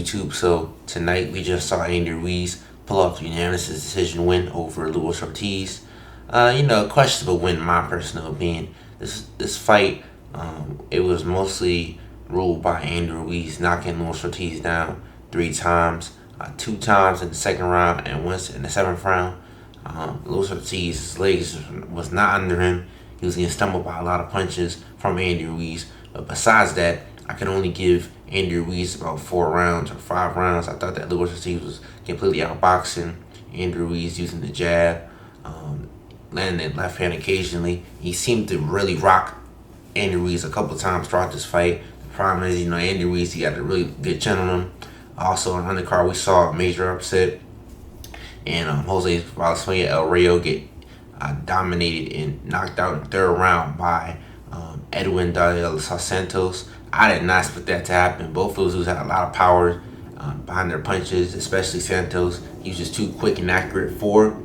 YouTube. So tonight we just saw Andy Ruiz pull off the unanimous decision win over Luis Ortiz. Questionable win in my personal opinion. This fight, it was mostly ruled by Andy Ruiz knocking Luis Ortiz down 3 times, 2 times in the second round and once in the seventh round. Luis Ortiz's legs was not under him. He was getting stumbled by a lot of punches from Andy Ruiz. But besides that, I can only give Andy Ruiz about 4 rounds or 5 rounds. I thought that Luis Ortiz was completely outboxing Andy Ruiz using the jab, landing that left hand occasionally. He seemed to really rock Andy Ruiz a couple of times throughout this fight. The problem is, Andy Ruiz, he got a really good chin on him. Also, on the undercard, we saw a major upset. And Jose Valenzuela El Rio get dominated and knocked out in the third round by Edwin de los Santos. I did not expect that to happen. Both those dudes had a lot of power behind their punches, especially Santos. He was just too quick and accurate for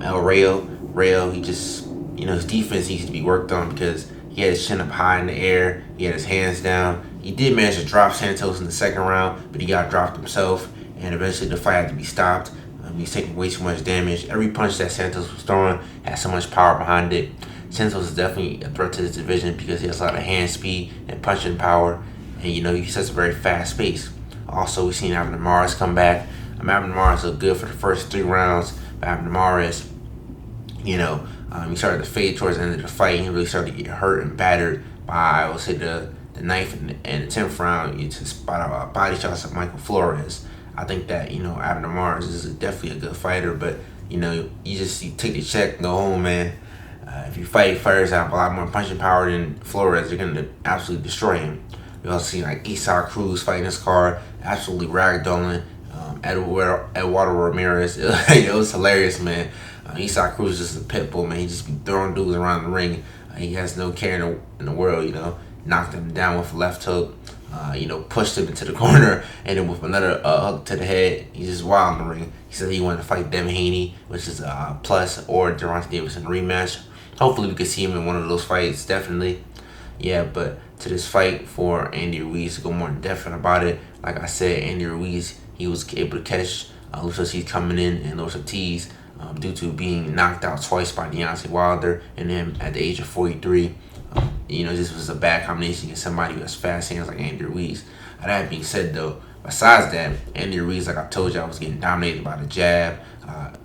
El Rio. He just, his defense needs to be worked on because he had his chin up high in the air. He had his hands down. He did manage to drop Santos in the second round, but he got dropped himself, and eventually the fight had to be stopped. He's taking way too much damage. Every punch that Santos was throwing had so much power behind it. Santos is definitely a threat to this division because he has a lot of hand speed and punching power, and he sets a very fast pace. Also, we've seen Abner Mares come back. Abner Mares looked good for the first 3 rounds, but Abner Mares, he started to fade towards the end of the fight. He really started to get hurt and battered by, I would say, the 9th and the 10th round. You just spot out body shots of Michael Flores. I think that, Abner Mares is definitely a good fighter, but, you take the check and go home, man. If you fight fighters that have a lot more punching power than Flores, you're going to absolutely destroy him. We also seen Isaac Cruz fighting this card, absolutely ragdolling Eduardo Ramirez. It was hilarious, man. Isaac Cruz is just a pit bull, man. He just be throwing dudes around the ring. He has no care in the world, Knocked him down with a left hook. Pushed him into the corner, and then with another hook to the head, he's just wild in the ring. He said he wanted to fight Devin Haney, which is a plus, or Deontay Davidson rematch. Hopefully we could see him in one of those fights, definitely. Yeah, but to this fight for Andy Ruiz, to go more in depth about it, like I said, Andy Ruiz, he was able to catch Luis Ortiz coming in, and Luis Ortiz, due to being knocked out twice by Deontay Wilder, and then at the age of 43, this was a bad combination against somebody who has fast hands like Andy Ruiz. That being said, though, besides that, Andy Ruiz, like I told you, I was getting dominated by the jab,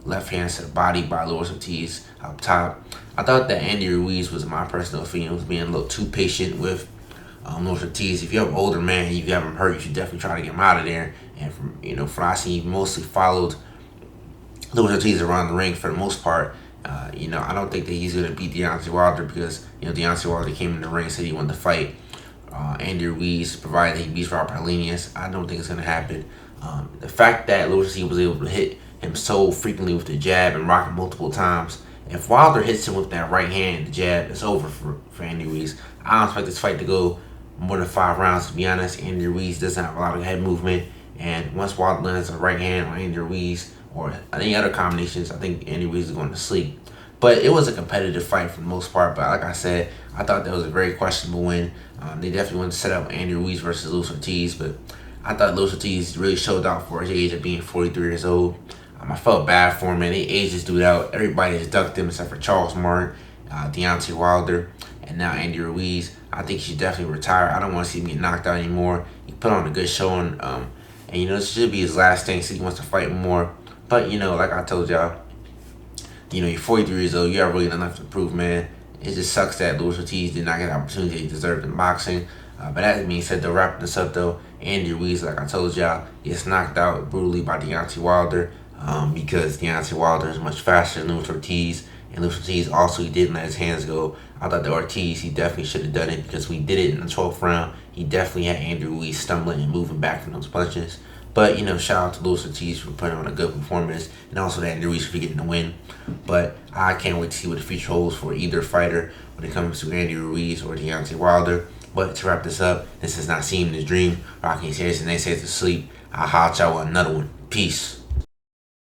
left hand to the body by Luis Ortiz up top. I thought that Andy Ruiz was, in my personal opinion, was being a little too patient with Luis Ortiz. If you have an older man, you have him hurt, you should definitely try to get him out of there. And from what I see, he mostly followed Luis Ortiz around the ring for the most part. I don't think that he's going to beat Deontay Wilder because, Deontay Wilder came in the ring and said he wanted to fight Andy Ruiz, provided that he beats Robert Helenius. I don't think it's going to happen. The fact that Luis Ortiz was able to hit him so frequently with the jab and rock him multiple times, if Wilder hits him with that right hand, the jab, it's over for Andy Ruiz. I don't expect this fight to go more than 5 rounds, to be honest. Andy Ruiz doesn't have a lot of head movement, and once Wilder lands a right hand on Andy Ruiz, or any other combinations, I think Andy Ruiz is going to sleep. But it was a competitive fight for the most part. But like I said, I thought that was a very questionable win. They definitely wanted to set up Andy Ruiz versus Luis Ortiz, but I thought Luis Ortiz really showed out for his age of being 43 years old. I felt bad for him, man. They aged this dude out. Everybody has ducked him except for Charles Martin, Deontay Wilder, and now Andy Ruiz. I think he should definitely retire. I don't want to see him get knocked out anymore. He put on a good showing, and this should be his last thing. So he wants to fight more. But, like I told y'all, you're 43 years old. You have really nothing left to prove, man. It just sucks that Luis Ortiz did not get the opportunity he deserved in boxing. But that being said, though, wrapping this up, though, Andy Ruiz, like I told y'all, gets knocked out brutally by Deontay Wilder because Deontay Wilder is much faster than Luis Ortiz. And Luis Ortiz also, he didn't let his hands go. I thought the Ortiz, he definitely should have done it because we did it in the 12th round. He definitely had Andy Ruiz stumbling and moving back from those punches. But, shout out to Luis Ortiz for putting on a good performance, and also to Andy Ruiz for getting the win. But I can't wait to see what the future holds for either fighter when it comes to Andy Ruiz or Deontay Wilder. But to wrap this up, this is Not Seeing the Dream. Rocking his head and they say to sleep. I'll holler at y'all with another one. Peace.